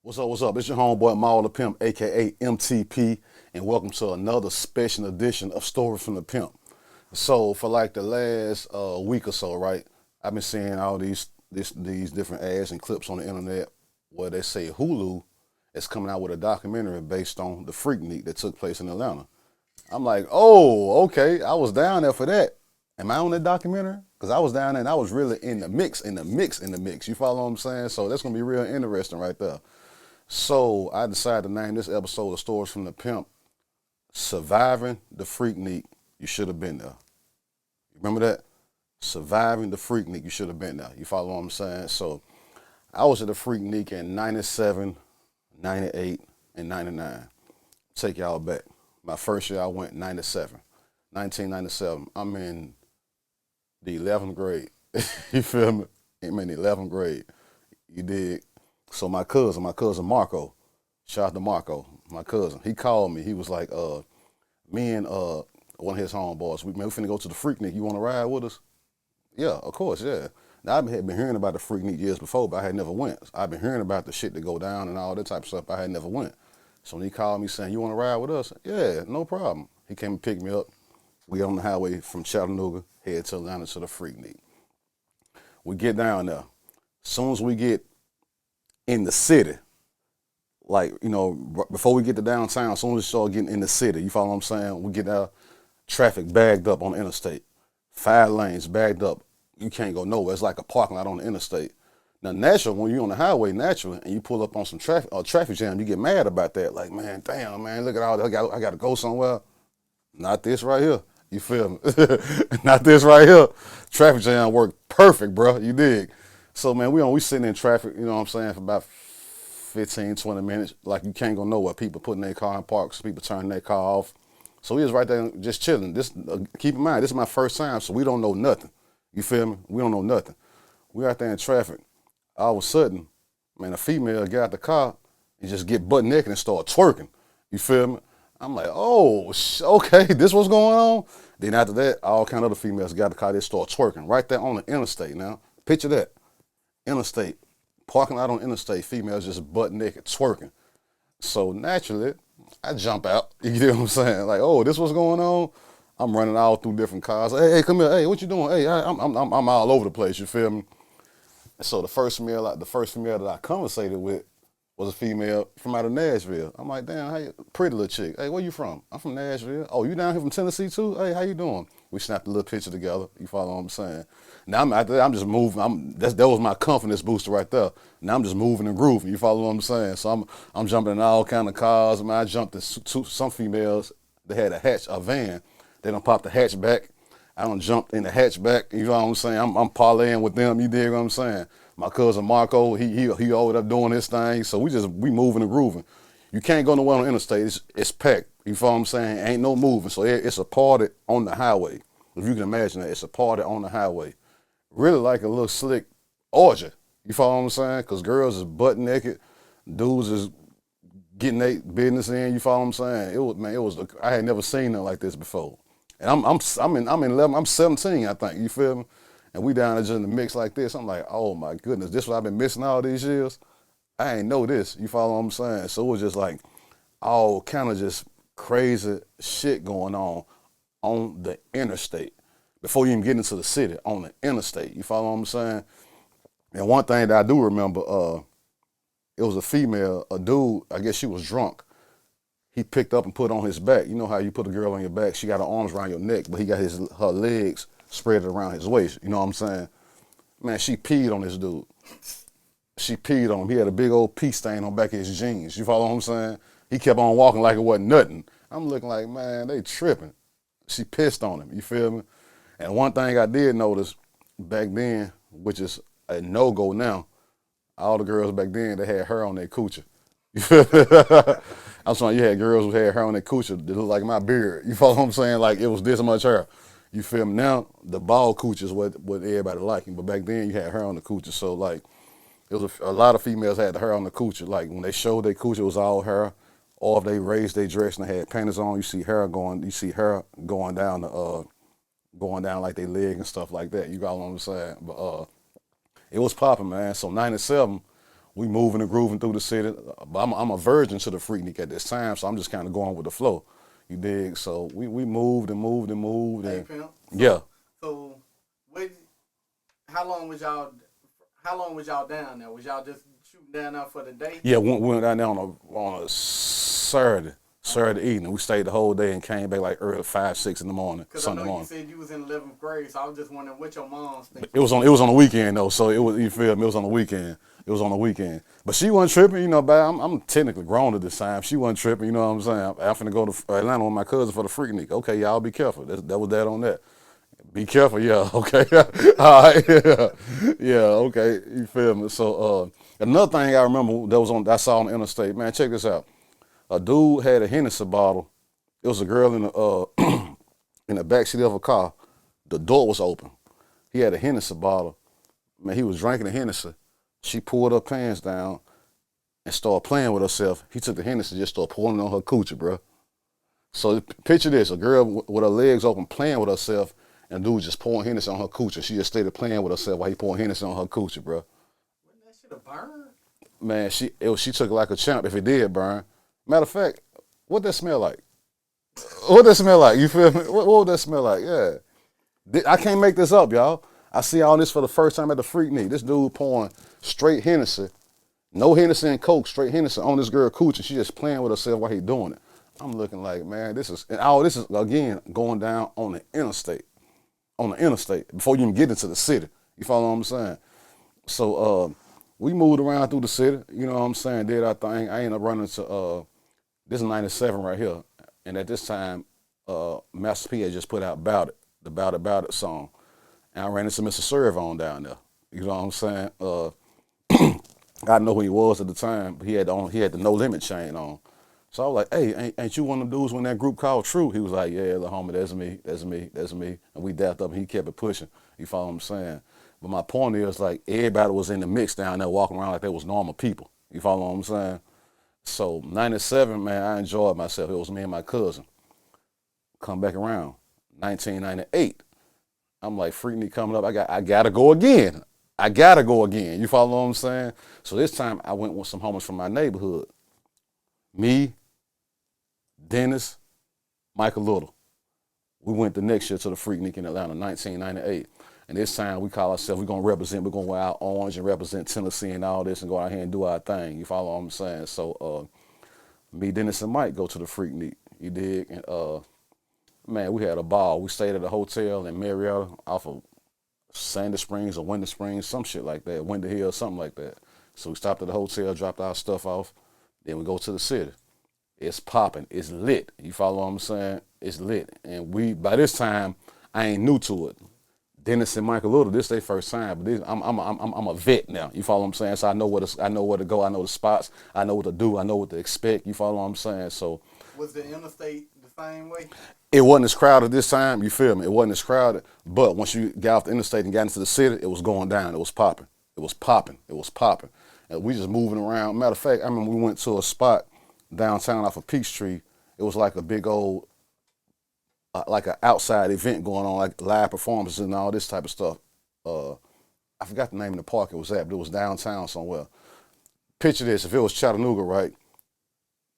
What's up? What's up? It's your homeboy Maal the Pimp, aka MTP, and welcome to another special edition of Stories from the Pimp. So, for like the last week or so, right, I've been seeing all these different ads and clips on the internet where they say Hulu is coming out with a documentary based on the Freaknik that took place in Atlanta. I'm like, oh, okay, I was down there for that. Am I on that documentary? Because I was down there and I was really in the mix. You follow what I'm saying? So that's gonna be real interesting right there. So I decided to name this episode of Stories from the Pimp, Surviving the Freaknik, You Should Have Been There. You remember that? Surviving the Freaknik, You Should Have Been There. You follow what I'm saying? So I was at the Freaknik in 97, 98, and 99. Take y'all back. My first year I went 97. 1997. I'm in the 11th grade. You feel me? I'm in the 11th grade. You dig? So my cousin Marco, shout out to Marco, my cousin, he called me. He was like, me and one of his homeboys, we finna go to the Freaknik. You wanna ride with us? Yeah, of course, yeah. Now I had been hearing about the Freaknik years before, but I had never went. I've been hearing about the shit that go down and all that type of stuff, but I had never went. So when he called me saying, you wanna ride with us? Yeah, no problem. He came and picked me up. We on the highway from Chattanooga, head to Atlanta to the Freaknik. We get down there. As soon as we get in the city, like, you know, before we get to downtown, as soon as we start getting in the city, you follow what I'm saying? We get out, traffic bagged up on the interstate. 5 lanes bagged up. You can't go nowhere. It's like a parking lot on the interstate. Now, naturally, when you're on the highway, naturally, and you pull up on some traffic jam, you get mad about that. Like, man, damn, man, look at all that. I got to go somewhere. Not this right here. You feel me? Not this right here. Traffic jam worked perfect, bro. You dig? So, man, we sitting in traffic, you know what I'm saying, for about 15, 20 minutes. Like, you can't go nowhere. People putting their car in parks, people turning their car off. So we was right there just chilling. Keep in mind, this is my first time, so we don't know nothing. You feel me? We don't know nothing. We out there in traffic. All of a sudden, man, a female get out the car and just get butt naked and start twerking. You feel me? I'm like, oh, okay, this what's going on? Then after that, all kind of other females got out the car, they start twerking right there on the interstate now. Picture that. Interstate, parking lot on interstate, females just butt naked twerking. So naturally, I jump out. You know what I'm saying? Like, oh, this what's going on? I'm running all through different cars. Hey, come here. Hey, what you doing? Hey, I'm all over the place. You feel me? So the first female that I conversated with was a female from out of Nashville. I'm like, damn, hey, pretty little chick. Hey, where you from? I'm from Nashville. Oh, you down here from Tennessee too? Hey, how you doing? We snapped a little picture together. You follow what I'm saying? Now I'm just moving. That was my confidence booster right there. Now I'm just moving and grooving. You follow what I'm saying? So I'm jumping in all kind of cars. Man, I jumped in some females. They had a van. They done popped the hatchback. I done jumped in the hatchback. You know what I'm saying? I'm parlaying with them. You dig what I'm saying? My cousin Marco, he over there doing his thing. So we moving and grooving. You can't go nowhere on the interstate. It's packed. You follow what I'm saying? Ain't no moving. So it's a party on the highway. If you can imagine that, it's a party on the highway. Really like a little slick orgy. You follow what I'm saying? Because girls is butt naked. Dudes is getting their business in. You follow what I'm saying? I had never seen nothing like this before. And I'm in 11, I'm 17, I think. You feel me? And we down there just in the mix like this. I'm like, oh my goodness, this is what I've been missing all these years. I ain't know this. You follow what I'm saying? So it was just like all kind of just crazy shit going on the interstate. Before you even get into the city, on the interstate. You follow what I'm saying? And one thing that I do remember, it was a female, a dude, I guess she was drunk. He picked up and put on his back. You know how you put a girl on your back, she got her arms around your neck, but he got her legs spread around his waist. You know what I'm saying? Man, she peed on this dude. She peed on him. He had a big old pee stain on the back of his jeans. You follow what I'm saying? He kept on walking like it wasn't nothing. I'm looking like, man, they tripping. She pissed on him. You feel me? And one thing I did notice back then, which is a no-go now, all the girls back then, they had hair on their coochie. You feel me? I'm saying you had girls who had hair on their coochie that looked like my beard. You follow what I'm saying? Like it was this much hair. You feel me? Now, the bald coochie is what everybody liking. But back then, you had hair on the coochie. So, like, it was a lot of females had the hair on the coochie. Like, when they showed their coochie, it was all hair. Or if they raised their dress and they had panties on, you see hair going down like their leg and stuff like that. You got what I'm saying? But it was popping, man. So 97, we moving and grooving through the city. but I'm a virgin to the Freaknik at this time, so I'm just kind of going with the flow. You dig? So we moved and moved and moved. Hey, And Pimp. yeah. So, what? How long was y'all? How long was y'all down there? Was y'all just shooting down there for the day? Yeah, we went down there on a Saturday evening. We stayed the whole day and came back like early 5, 6 in the morning, Sunday morning. Because I know you said you was in 11th grade, so I was just wondering what your mom's thinking. It was on the weekend though, so it was, you feel me? It was on the weekend. It was on the weekend. But she wasn't tripping, you know, but I'm technically grown at this time. She wasn't tripping, you know what I'm saying? I'm finna go to Atlanta with my cousin for the Freaknik. Okay, y'all be careful. That was that on that. Be careful, yeah, okay. All right, yeah. Yeah, okay, you feel me? So another thing I remember I saw on the interstate, man, check this out. A dude had a Hennessy bottle. It was a girl in the in the backseat of a car. The door was open. He had a Hennessy bottle. Man, he was drinking the Hennessy. She pulled her pants down and started playing with herself. He took the Hennessy and just started pouring it on her coochie, bro. So picture this, a girl with her legs open playing with herself, and dude just pouring Hennessy on her coochie. She just stayed playing with herself while he pouring Hennessy on her coochie, bro. Wouldn't that shit have burned? Man, she took it like a champ if it did burn. Matter of fact, what that smell like? What that smell like? You feel me? What would that smell like? Yeah. I can't make this up, y'all. I see all this for the first time at the Freaknik. This dude pouring straight Hennessy, no Hennessy and Coke, straight Hennessy on this girl coochie. She just playing with herself while he doing it. I'm looking like, man, this is again going down on the interstate. On the interstate before you even get into the city. You follow what I'm saying? So we moved around through the city. You know what I'm saying? Did our thing. I ended up running to this is 97 right here, and at this time, Master P had just put out "Bout It," the "Bout It" song, and I ran into Mr. Servon down there. You know what I'm saying? I didn't know who he was at the time, but he had the No Limit chain on. So I was like, hey, ain't you one of the dudes when that group called True? He was like, yeah, little homie, that's me. And we dapped up and he kept it pushing. You follow what I'm saying? But my point is, like, everybody was in the mix down there walking around like they was normal people. You follow what I'm saying? So 97, man, I enjoyed myself. It was me and my cousin. Come back around, 1998. I'm like, Freaknik coming up. I gotta go again. You follow what I'm saying? So this time I went with some homies from my neighborhood. Me, Dennis, Michael Little. We went the next year to the Freaknik in Atlanta, 1998. And this time we call ourselves, we're going to wear our orange and represent Tennessee and all this and go out here and do our thing. You follow what I'm saying? So me, Dennis, and Mike go to the Freaknik. You dig? And man, we had a ball. We stayed at a hotel in Marietta off of Sandy Springs or Winter Springs, some shit like that, Winter Hill, something like that. So we stopped at the hotel, dropped our stuff off. Then we go to the city. It's popping. It's lit. You follow what I'm saying? It's lit. And by this time, I ain't new to it. Dennis and Michael Little, this their first time, but I'm a vet now. You follow what I'm saying? So I know where to go. I know the spots. I know what to do. I know what to expect. You follow what I'm saying? So was the interstate the same way? It wasn't as crowded this time. You feel me? It wasn't as crowded. But once you got off the interstate and got into the city, it was going down. It was popping. And we just moving around. Matter of fact, I remember we went to a spot downtown off of Peachtree. It was like a big old, like an outside event going on, like live performances and all this type of stuff. I forgot the name of the park it was at, but it was downtown somewhere. Picture this, if it was Chattanooga, right,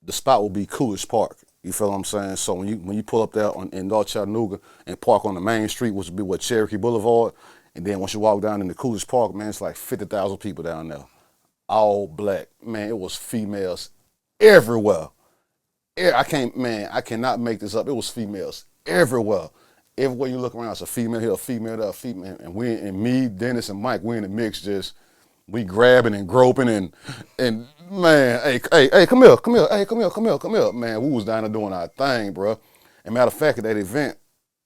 the spot would be Coolidge Park. You feel what I'm saying? So when you pull up there in North Chattanooga and park on the main street, which would be Cherokee Boulevard, and then once you walk down into Coolidge Park, man, it's like 50,000 people down there. All black. Man, it was females everywhere. I cannot make this up. It was females everywhere. Everywhere you look around, it's a female here, a female there, a female. And me, Dennis, and Mike, we in the mix we grabbing and groping and man, hey, come here. Man, we was down there doing our thing, bro. And matter of fact, at that event,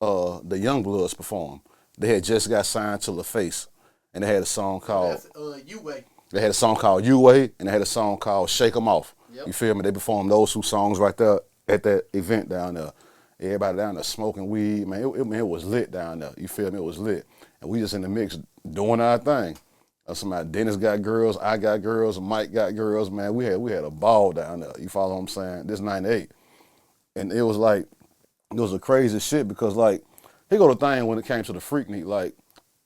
the Youngbloods performed. They had just got signed to LaFace, and they had a song called U-Way. They had a song called U-Way, and they had a song called Shake 'Em Off. Yep. You feel me? They performed those two songs right there at that event down there. Everybody down there smoking weed, man. It was lit down there. You feel me? It was lit. And we just in the mix doing our thing. Somebody, Dennis got girls, I got girls, Mike got girls, man. We had a ball down there. You follow what I'm saying? This 98. And it was a crazy shit because here go the thing when it came to the Freaknik, like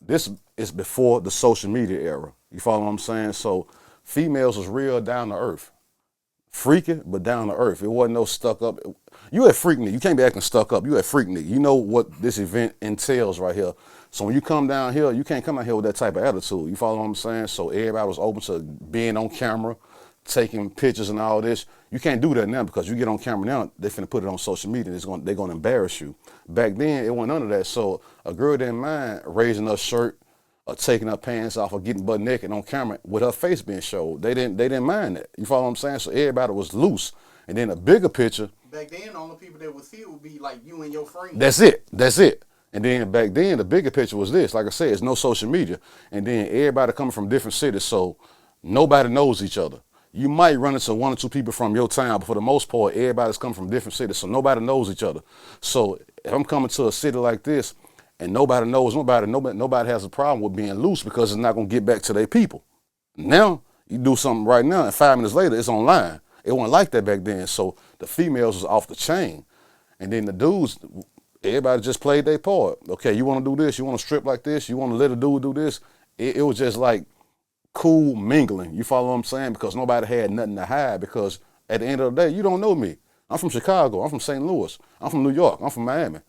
this is before the social media era. You follow what I'm saying? So females was real down to earth. freaky, but down to earth. It wasn't no stuck up. You at Freaknik. You can't be acting stuck up. You at Freaknik. You know what this event entails right here. So when you come down here, you can't come down here with that type of attitude. You follow what I'm saying? So everybody was open to being on camera, taking pictures and all this. You can't do that now because you get on camera now, they finna put it on social media and they're gonna embarrass you. Back then, it wasn't none of that. So a girl didn't mind raising her shirt or taking her pants off or getting butt naked on camera with her face being showed. They didn't mind that. You follow what I'm saying? So everybody was loose. And then a bigger picture. Back then, the only people that would see it would be like you and your friends. That's it. And then back then, the bigger picture was this. Like I said, it's no social media. And then everybody coming from different cities, so nobody knows each other. You might run into one or two people from your town, but for the most part, everybody's coming from different cities, so nobody knows each other. So if I'm coming to a city like this, and nobody knows nobody has a problem with being loose because it's not going to get back to their people. Now, you do something right now, and 5 minutes later, it's online. It wasn't like that back then, so the females was off the chain. And then the dudes, everybody just played their part. Okay, you want to do this, you want to strip like this, you want to let a dude do this. It was just like cool mingling. You follow what I'm saying? Because nobody had nothing to hide, because at the end of the day, you don't know me. I'm from Chicago, I'm from St. Louis, I'm from New York, I'm from Miami,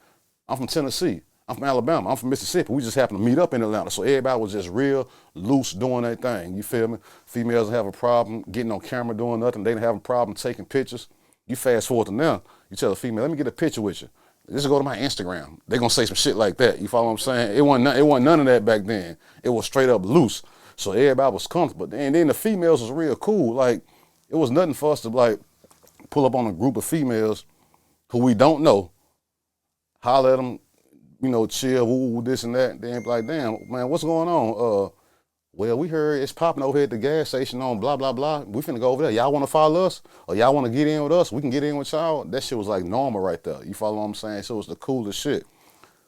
I'm from Tennessee, I'm from Alabama, I'm from Mississippi. We just happened to meet up in Atlanta. So everybody was just real loose doing their thing. You feel me? Females didn't have a problem getting on camera doing nothing. They didn't have a problem taking pictures. You fast forward to now, you tell a female, let me get a picture with you. Just go to my Instagram. They're going to say some shit like that. You follow what I'm saying? It wasn't none of that back then. It was straight up loose. So everybody was comfortable. And then the females was real cool. Like, it was nothing for us to, like, pull up on a group of females who we don't know, holler at them, you know, chill, woo, this and that. Then be like, damn, man, what's going on? Well, we heard it's popping over here at the gas station on blah, blah, blah. We finna go over there. Y'all want to follow us? Or y'all want to get in with us? We can get in with y'all. That shit was like normal right there. You follow what I'm saying? So it was the coolest shit.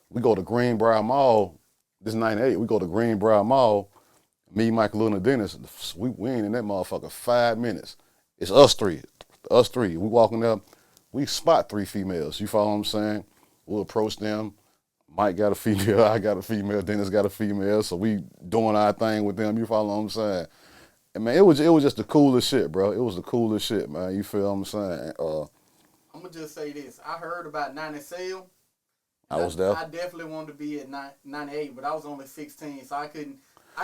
We go to Greenbrier Mall. This is 98. We go to Greenbrier Mall. Me, Michael, and Dennis. We ain't in that motherfucker 5 minutes. It's us three. Us three. We walking up. We spot 3 females. You follow what I'm saying? We'll approach them. Mike got a female, I got a female, Dennis got a female, so we doing our thing with them, you follow what I'm saying? And man, it was just the coolest shit, bro. It was the coolest shit, man. You feel what I'm saying? I'm going to just say this. I heard about 97. I was there. I definitely wanted to be at 98, but I was only 16, so I couldn't.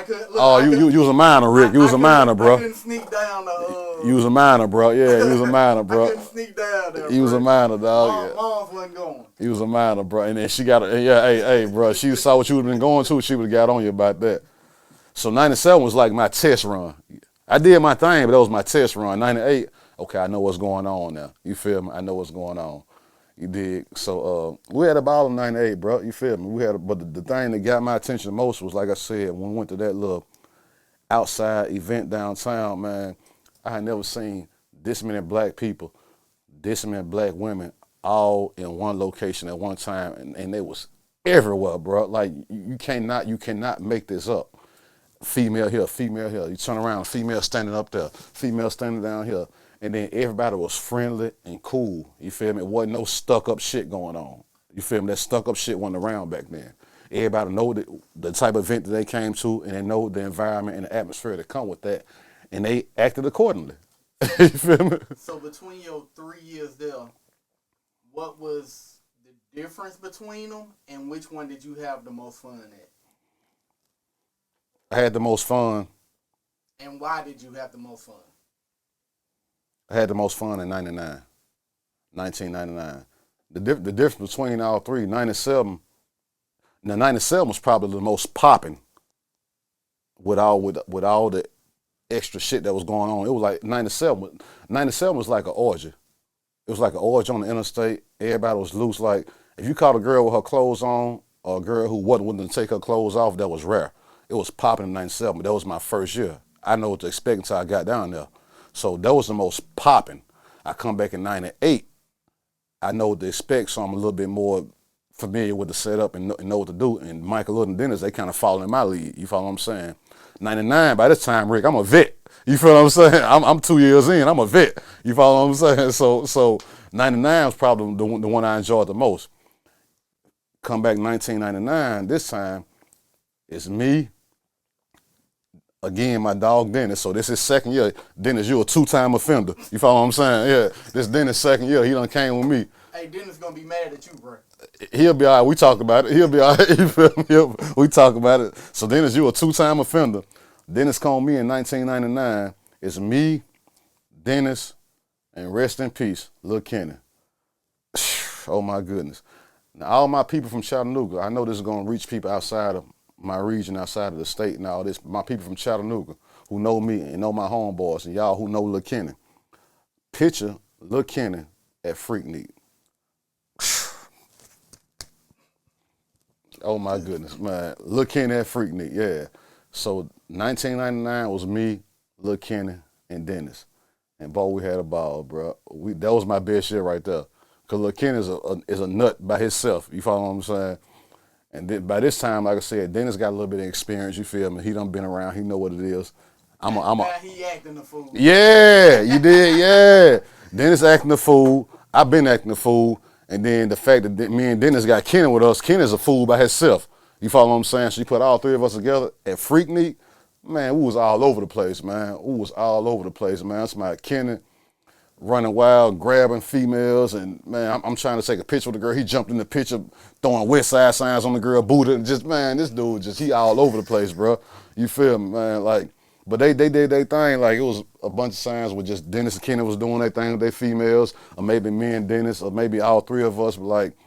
Look, oh, you was a minor, Rick. You was a minor, bro. I couldn't sneak down the... You was a minor, bro. Yeah, you was a minor, bro. I couldn't sneak down there, You was a minor, dog. Mom's wasn't going. He was a minor, bro. And then she got hey, bro. She saw what you would have been going to. She would have got on you about that. So 97 was like my test run. I did my thing, but that was my test run. 98, okay, I know what's going on now. You feel me? I know what's going on. You dig? So we had a ball in 98, bro. You feel me? But the thing that got my attention the most was, like I said, when we went to that little outside event downtown, man, I had never seen this many black people, this many black women, all in one location at one time, and they was everywhere, bro. Like, you cannot make this up. Female here, female here. You turn around, female standing up there, female standing down here. And then everybody was friendly and cool. You feel me? It wasn't no stuck up shit going on. You feel me? That stuck up shit wasn't around back then. Everybody know the type of event that they came to, and they know the environment and the atmosphere that come with that, and they acted accordingly. You feel me? So between your 3 years there, what was the difference between them, and which one did you have the most fun at? I had the most fun. And why did you have the most fun? I had the most fun in 1999. The difference between all three, 97 was probably the most popping with all the extra shit that was going on. It was like 97 was like an orgy. It was like an orgy on the interstate. Everybody was loose. Like, if you caught a girl with her clothes on, or a girl who wasn't willing to take her clothes off, that was rare. It was popping in 97, but that was my first year. I know what to expect until I got down there. So that was the most popping. I come back in 98. I know what to expect, so I'm a little bit more familiar with the setup and know what to do. And Michael and Dennis, they kind of follow in my lead. You follow what I'm saying? 99, by this time, Rick, I'm a vet. You feel what I'm saying? I'm 2 years in. I'm a vet. You follow what I'm saying? So 99 was probably the one I enjoyed the most. Come back 1999, this time, it's me, Again, my dog Dennis. So this is second year. Dennis, you a 2-time offender. You follow what I'm saying? Yeah. This Dennis second year. He done came with me. Hey, Dennis gonna be mad at you, bro. He'll be all right. We talk about it. He'll be all right. You feel me? We talk about it. So Dennis, you a 2-time offender. Dennis called me in 1999. It's me, Dennis, and rest in peace, Lil Kenny. Oh my goodness. Now all my people from Chattanooga, I know this is gonna reach people outside of my region, outside of the state and all this. My people from Chattanooga who know me and know my homeboys, and y'all who know Lil Kenny. Picture Lil Kenny at Freaknik. Oh my goodness, man. Lil Kenny at Freaknik, yeah. So 1999 was me, Lil Kenny, and Dennis. And boy, we had a ball, bro. That was my best year right there. Cause Lil Kenny is a nut by himself. You follow what I'm saying? And then by this time, like I said, Dennis got a little bit of experience. You feel me? He done been around. He know what it is. Now he acting the fool. Yeah, you did. Yeah, Dennis acting the fool. I've been acting the fool. And then the fact that me and Dennis got Kenny with us, Kenny's a fool by himself. You follow what I'm saying? So you put all three of us together at Freaknik, man, we was all over the place, man. We was all over the place, man. That's my Kenny running wild, grabbing females, and man, I'm trying to take a picture with the girl. He jumped in the picture, throwing West Side signs on the girl booty, and just, man, this dude he all over the place, bro. You feel me, man? Like, but they did their thing. Like, it was a bunch of signs with just Dennis and Kenny was doing their thing with their females, or maybe me and Dennis, or maybe all three of us. But like,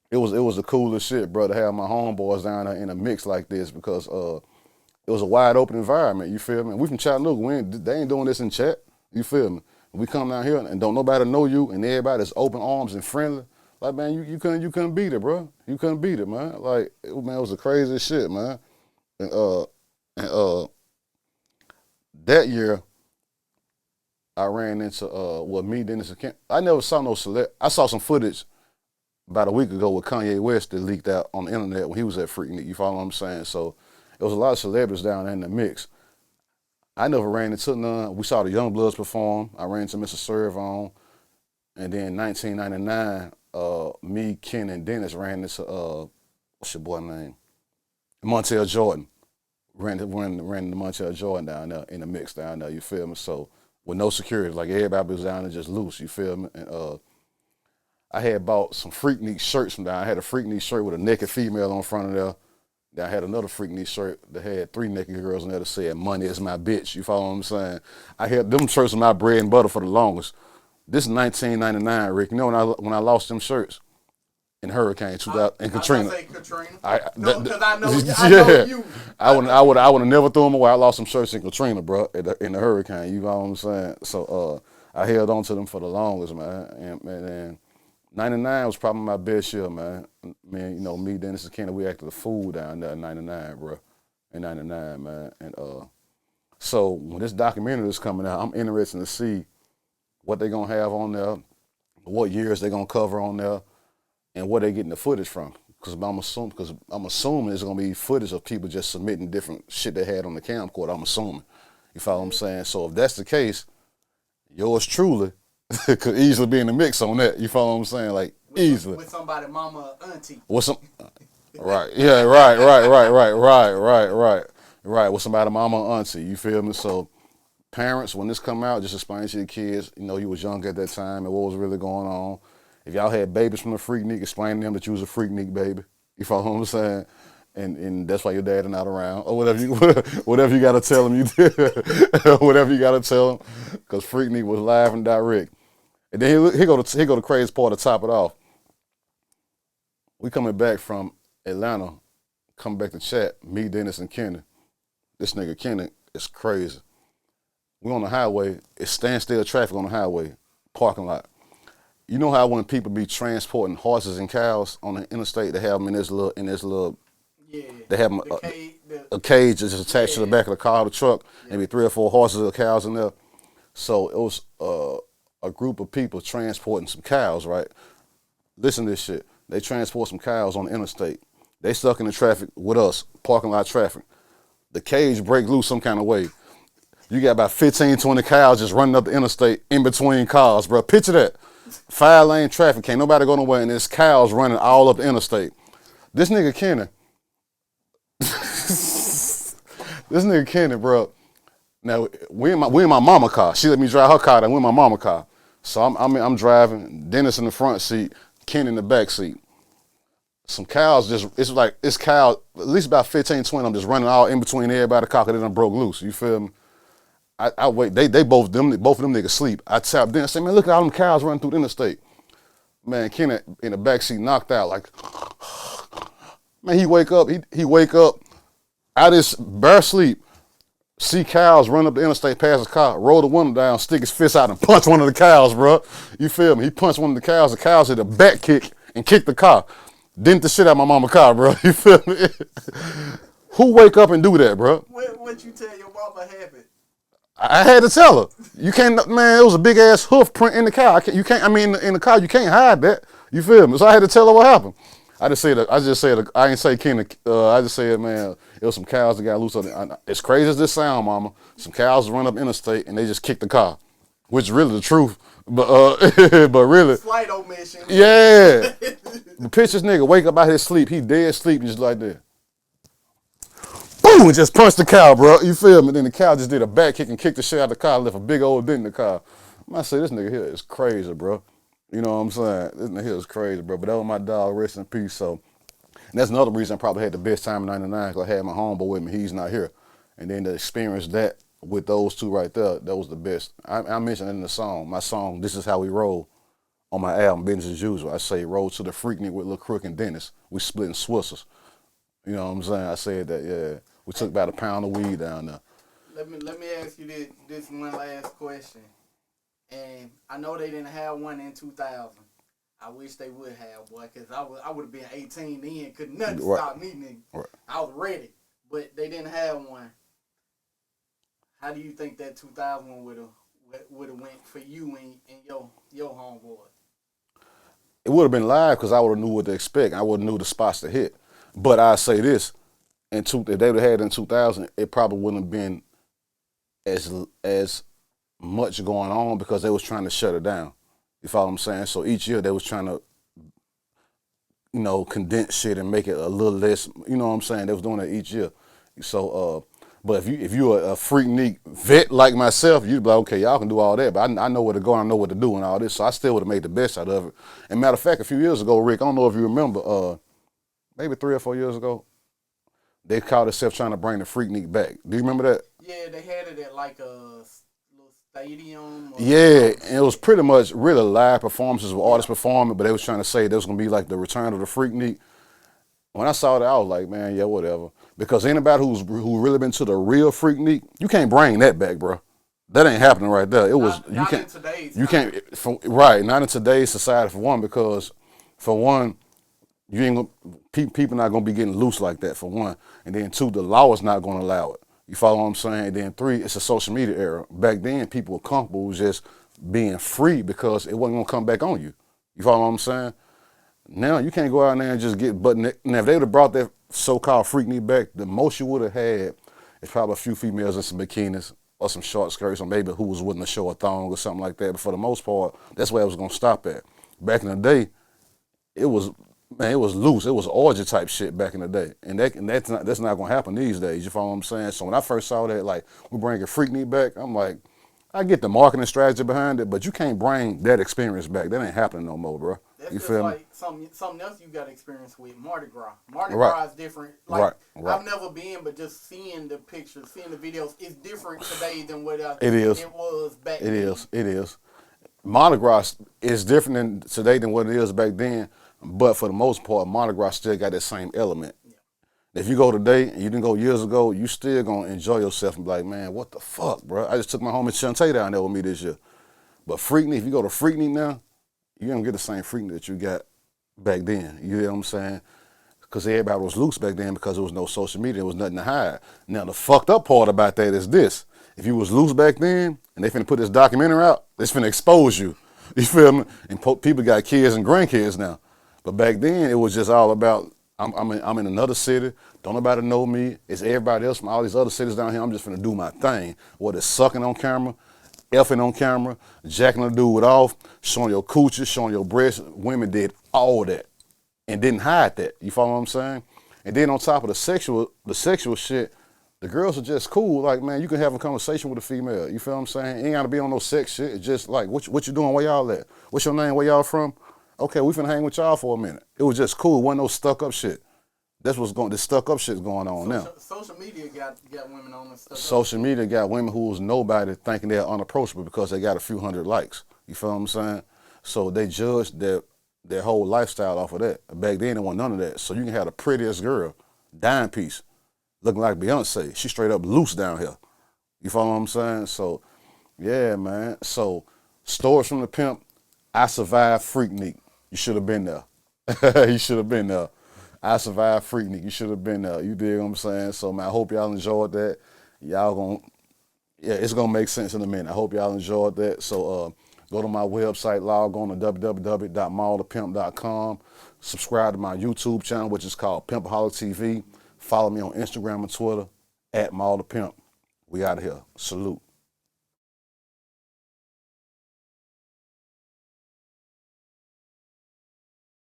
it was the coolest shit, bro, to have my homeboys down there in a mix like this, because it was a wide open environment. You feel me? We from Chattanooga. They ain't doing this in chat. You feel me? We come down here and don't nobody know you, and everybody's open arms and friendly. Like, man, you couldn't beat it, bro. You couldn't beat it, man. Like, man, it was the craziest shit, man. And that year, I ran into me, Dennis, and Ken. I never saw no I saw some footage about a week ago with Kanye West that leaked out on the internet when he was at Freaknik. You follow what I'm saying? So there was a lot of celebrities down there in the mix. I never ran into none. We saw the Youngbloods perform. I ran into Mr. Servon. And then 1999, me, Ken, and Dennis ran into, what's your boy name? Montel Jordan. Ran the Montel Jordan down there in the mix down there, you feel me? So with no security, like everybody was down there just loose, you feel me? And I had bought some Freaknik shirts from there. I had a Freaknik shirt with a naked female on front of there. Then I had another Freaknik shirt that had 3 naked girls in there that said, "Money is my bitch." You follow what I'm saying? I had them shirts with my bread and butter for the longest. This is 1999, Rick. You know when I lost them shirts in Hurricane 2000 and Katrina. I say Katrina. Because I know you. I would have never threw them away. I lost some shirts in Katrina, bro, in the Hurricane. You know what I'm saying? So I held on to them for the longest, man. And 99 was probably my best year, man. Man, you know, me, Dennis, and Kenny, we acted a fool down there in 99, bro. In 99, man. And so when this documentary is coming out, I'm interested to see what they're going to have on there, what years they're going to cover on there, and where they getting the footage from. Because I'm assuming it's going to be footage of people just submitting different shit they had on the camcorder, I'm assuming. You follow what I'm saying? So if that's the case, yours truly could easily be in the mix on that. You follow what I'm saying? Like, easily. With somebody, mama or auntie. Right. Yeah, right. With somebody, mama or auntie. You feel me? So parents, when this come out, just explain to your kids, you know, you was young at that time and what was really going on. If y'all had babies from the Freaknik, explain to them that you was a Freaknik baby. You follow what I'm saying? And that's why your dad is not around, or whatever you got to tell them. Whatever you got to tell them, because Freaknik was live and direct. And then he go the crazy part to top it off. We coming back from Atlanta, coming back to chat, me, Dennis, and Kenny. This nigga Kenny is crazy. We on the highway, it's standstill traffic on the highway, parking lot. You know how when people be transporting horses and cows on the interstate, they have them in this little. Yeah. They have them a cage that's attached to the back of the car, or the truck, and be 3 or 4 horses or cows in there. So it was a group of people transporting some cows, right? Listen to this shit. They transport some cows on the interstate. They stuck in the traffic with us, parking lot traffic. The cage break loose some kind of way. You got about 15, 20 cows just running up the interstate in between cars, bro. Picture that. 5-lane traffic, can't nobody go nowhere, and there's cows running all up the interstate. This nigga Kenny, This nigga Kenny, bro. Now we in my mama car. She let me drive her car. Then we in my mama car. So I'm driving. Dennis in the front seat. Ken in the back seat. Some cows it's cows, at least about 15, 20. I'm just running all in between everybody car because they done broke loose. You feel me? I wait. They both of them niggas sleep. I tap Dennis. Say, man, look at all them cows running through the interstate. Man, Ken in the back seat knocked out like. Man, he wake up out of his bare sleep, see cows run up the interstate past his car, roll the window down, stick his fist out and punch one of the cows, bro. You feel me? He punched one of the cows hit a back kick and kicked the car. Dent the shit out of my mama's car, bro. You feel me? Who wake up and do that, bro? What you tell your mama happened? I had to tell her. You can't, man, it was a big ass hoof print in the car. In the car, you can't hide that. You feel me? So I had to tell her what happened. I just said, I ain't say Ken. I just said, man, it was some cows that got loose. As crazy as this sound, mama, some cows run up interstate and they just kicked the car, which is really the truth. But but really, slight omission. Yeah. The pitch this nigga wake up out his sleep. He dead sleep just like that. Boom, and just punched the cow, bro. You feel me? Then the cow just did a back kick and kicked the shit out of the car, left a big old dent in the car. I say, this nigga here is crazy, bro. You know what I'm saying? This nigga here is crazy, bro. But that was my dog, rest in peace. So, and that's another reason I probably had the best time in '99 because I had my homeboy with me. He's not here. And then to experience that with those two right there, that was the best. I mentioned it in the song. My song, This Is How We Roll, on my album, Business as Usual. I say, roll to the Freaknik with Lil Crook and Dennis. We splitting Swissers. You know what I'm saying? I said that, yeah. We took about a pound of weed down there. Let me ask you this one last question. And I know they didn't have one in 2000. I wish they would have, boy, because I would have been 18 then. Couldn't nothing stop me, nigga. Right. I was ready, but they didn't have one. How do you think that 2000 one would have went for you and your homeboy? It would have been live because I would have knew what to expect. I would have knew the spots to hit. But I say this, if they would have had it in 2000, it probably wouldn't have been as much going on because they was trying to shut it down. You follow what I'm saying? So each year they was trying to, condense shit and make it a little less, you know what I'm saying? They was doing that each year. So, but if you're a Freaknik vet like myself, you'd be like, okay, y'all can do all that, but I know where to go and I know what to do and all this, so I still would have made the best out of it. And matter of fact, a few years ago, Rick, I don't know if you remember, maybe 3 or 4 years ago, they called themselves trying to bring the Freaknik back. Do you remember that? Yeah, they had it at like a little stadium. Yeah, and it was pretty much really live performances with artists performing, but they was trying to say there was going to be like the return of the Freaknik. When I saw that, I was like, man, yeah, whatever. Because anybody who really been to the real Freaknik, you can't bring that back, bro. That ain't happening right there. Not in today's society, for one, because for one, people not gonna be getting loose like that, for one, and then two, the law is not gonna allow it. You follow what I'm saying? And then three, it's a social media era. Back then, people were comfortable with just being free because it wasn't gonna come back on you. You follow what I'm saying? Now you can't go out there and just get butt naked. Now if they would have brought that so-called Freaknik back, the most you would have had is probably a few females in some bikinis or some short skirts, or maybe who was willing to show a thong or something like that. But for the most part, that's where it was gonna stop at. Back in the day, it was loose. It was orgy type shit back in the day, and that's not gonna happen these days. You follow what I'm saying? So when I first saw that, like, we're bringing Freaknik back, I'm like, I get the marketing strategy behind it, but you can't bring that experience back. That ain't happening no more, bro. That's you just feel like me? something else you got experience with, Mardi Gras. Mardi Gras is different. Like, right. I've never been, but just seeing the pictures, seeing the videos, it's different today than what it was back then. It is. Mardi Gras is different today than what it is back then, but for the most part, Mardi Gras still got that same element. Yeah. If you go today and you didn't go years ago, you still gonna enjoy yourself and be like, man, what the fuck, bro? I just took my homie Shantae down there with me this year. But Freaknik, if you go to Freaknik now, you don't get the same Freaknik that you got back then. You know what I'm saying? Because everybody was loose back then because there was no social media. There was nothing to hide. Now, the fucked up part about that is this. If you was loose back then and they finna put this documentary out, it's finna expose you. You feel me? And people got kids and grandkids now. But back then, it was just all about, I'm in another city. Don't nobody know me. It's everybody else from all these other cities down here. I'm just finna do my thing. Whether it's sucking on camera, effing on camera, jacking a dude off, showing your coochie, showing your breasts. Women did all that and didn't hide that. You follow what I'm saying? And then on top of the sexual shit, the girls are just cool. Like, man, you can have a conversation with a female. You feel what I'm saying? You ain't gotta be on no sex shit. It's just like, what you doing? Where y'all at? What's your name? Where y'all from? Okay, we finna hang with y'all for a minute. It was just cool. Wasn't no stuck up shit. That's what's going. The stuck up shit's going on now. Social media got women on the stuck Social media got women who was nobody thinking they're unapproachable because they got a few hundred likes. You feel what I'm saying? So they judged their whole lifestyle off of that. Back then, there wasn't none of that. So you can have the prettiest girl, dime piece, looking like Beyonce. She straight up loose down here. You follow what I'm saying? So, yeah, man. So, Stories from the Pimp, I survived Freaknik. You should have been there. You should have been there. I survived Freaknik. You should have been there. You dig what I'm saying? So, man, I hope y'all enjoyed that. Y'all gonna, yeah, it's gonna make sense in a minute. I hope y'all enjoyed that. So, go to my website, log on to www.maalthepimp.com. Subscribe to my YouTube channel, which is called Pimpoholic TV. Follow me on Instagram and Twitter, @Maal the Pimp. We out of here. Salute.